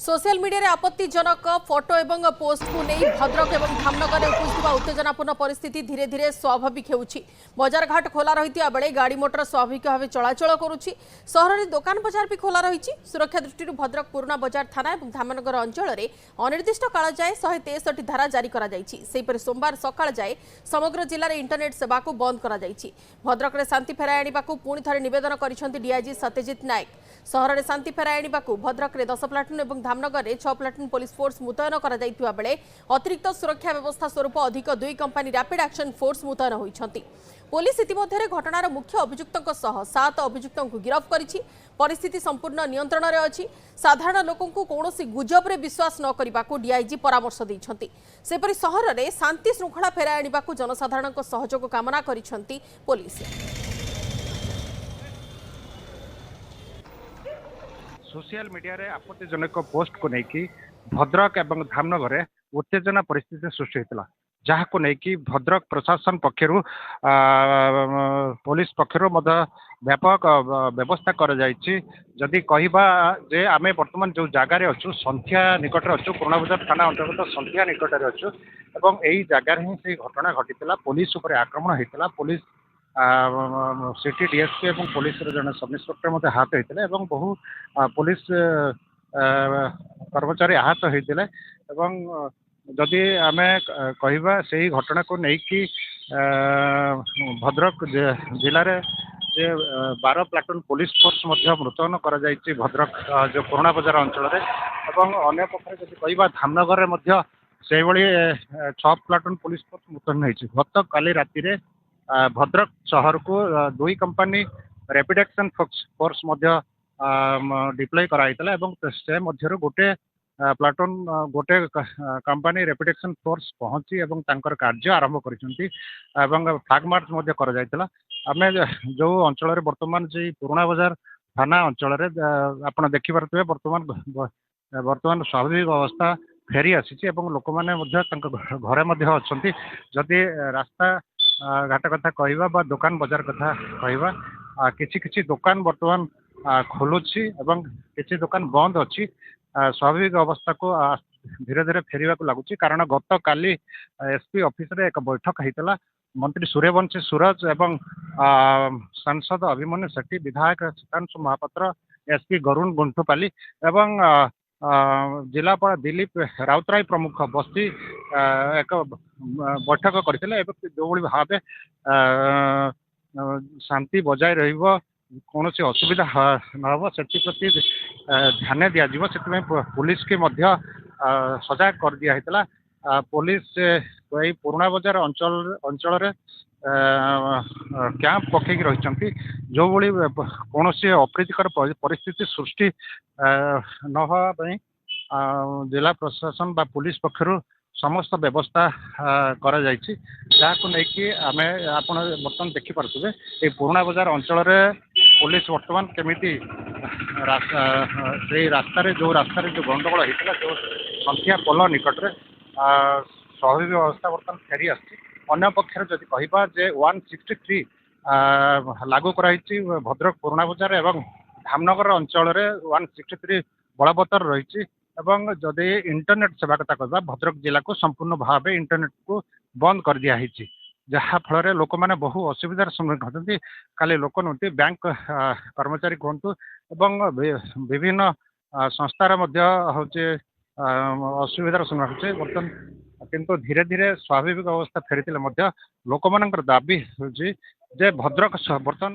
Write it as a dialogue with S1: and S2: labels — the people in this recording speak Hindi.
S1: सोशल मीडिया आपत्तिजनक फोटो एवं पोस्ट को नहीं भद्रक और धामनगर में उपजुवा उत्तेजनापूर्ण परिस्थिति धीरे धीरे स्वाभाविक होउछि। बजार घाट खोला रही बेले गाड़ी मोटर स्वाभाविक भाव चलाचल करुछि। सहर में दुकान बजार भी खोला रही। सुरक्षा दृष्टि भद्रक पुराना बजार थाना और धामनगर अंचल में अनिर्दिष्ट काल जाए 163 धारा जारी कर सोमवार सकाळ जाए समग्र जिले में इंटरनेट सेवा को बंद कर भद्रक में शांति फेराई आने को पुणी थे नवेदन कर डीआईजी सत्यजित नायक। सहर में शांति फेराई आने को भद्रक में 10 प्लाटून और धामनगर में 6 प्लाटून पुलिस फोर्स मुतयन कर अतिरिक्त सुरक्षा व्यवस्था स्वरूप अधिक 2 कंपानी रैपिड एक्शन फोर्स मुतयन होती। पुलिस इतिमध्य घटनार मुख्य अभियुक्त 7 अभियुक्तों को गिरफ्त करिछि। परिस्थिति संपूर्ण नियंत्रण में अच्छी। साधारण लोकों को कौन गुजबरे विश्वास न करने को डीआईजी परामर्श देइछन्ति। सेपरि सहर में शांति श्रृंखला फेराई आने को जनसाधारण सहयोग कामना करिछन्ति पुलिस।
S2: सोशल मीडिया रे आपत्तिजनक पोस्ट को लेकिन भद्रक एवं धामनगर में उत्तेजना परिस्थिति सृष्टि होता, जहाँ को लेकिन भद्रक प्रशासन पक्षर पुलिस पक्षर व्यापक व्यवस्था कर जदि कहबा जे आमे वर्तमान जो जगार अच्छु संध्या निकट अच्छु पुराना बजार थाना अंतर्गत संध्या निकट अच्छु एवं यही जगार ही से घटना घटी पुलिस उपर आक्रमण होता। पुलिस सिटी डीएसपी और पुलिस जन सब इन्स्पेक्टर आहत होते बहु पुलिस कर्मचारी आहत होते। जदि आम कहवा से घटना को लेकिन भद्रक जिले में 12 प्लाटून पुलिस फोर्स मुतयन कर भद्रक जो पुराना बजार अंचल अन्य पक्ष जब कहवा धामनगर में से 6 प्लाटून पुलिस फोर्स मुतयन होती। गत काली राति भद्रक शहर को 2 company rapid action force deploy कराइला से मध्य गोटे प्लाटून गोटे कंपानी रैपिड एक्शन फोर्स पहुंची एवं तांकर कार्य आरंभ करिसेंती एवं फ्लैग मार्च कर आमे जो अंचल वर्तमान जी पुराना बजार थाना अंचल आपन देखि पारथबे वर्तमान स्वाभाविक अवस्था फेरी आसी लोक मैंने घरे अच्छी। जदि रास्ता घाट कथा कहवा बा दुकान बजार कथा कहवा किछि दुकान वर्तमान खोलुछि एवं किछि दुकान बंद अच्छी। स्वाभाविक अवस्था को धीरे धीरे फेरवा को लगुच कारण गत काली एसपी ऑफिस रे एक बैठक होता। मंत्री सूर्यवंशी सूरज एवं सांसद अभिमन्यु सेठी विधायक सुधांशु महापात्र एसपी गरुण गुंठुपाली एवं जिलापाल दिलीप राउतराय प्रमुख बसी एक बैठक करते जो भाव शांति बजाय रहिबो कौन असुविधा न प्रति ध्यान दिज्व से पुलिस के सजाग कर दिया। पुलिस यही पुराना बजार अंचल कैंप पकई रही जो भाई कौन अप्रीतिकर परिस्थिति सृष्टि न होगा जिला प्रशासन बा पुलिस पक्षर समस्त व्यवस्था कर लेकिन आम आप बर्तमान देखिपे ये पुराना बजार अंचल पुलिस वर्तमान केमिति से रास्तार जो गंडगोल होता जो संख्या पोल निकट में स्वाभाविक अवस्था बर्तमान फेरी आन्य पक्षर जदि कहबा जे 163 लागू कराई भद्रक पुराना बजार एवं धामनगर अंचल 163 बलवत्तर रही। जदि इंटरनेट सेवा कथा कहबा भद्रक जिला को संपूर्ण भाव इंटरनेट को बंद कर दिया जहाँ फल लोक मैंने बहु असुविधार सम्मुखीन होती। खाली लोक नुहति बैंक कर्मचारी कहतु एवं विभिन्न संस्थार हूँ असुविधार सम्मुखीन होते बर्तमान किंतु धीरे धीरे स्वाभाविक अवस्था फेरी लोक मान दाबी हूँ जे भद्रक बर्तमान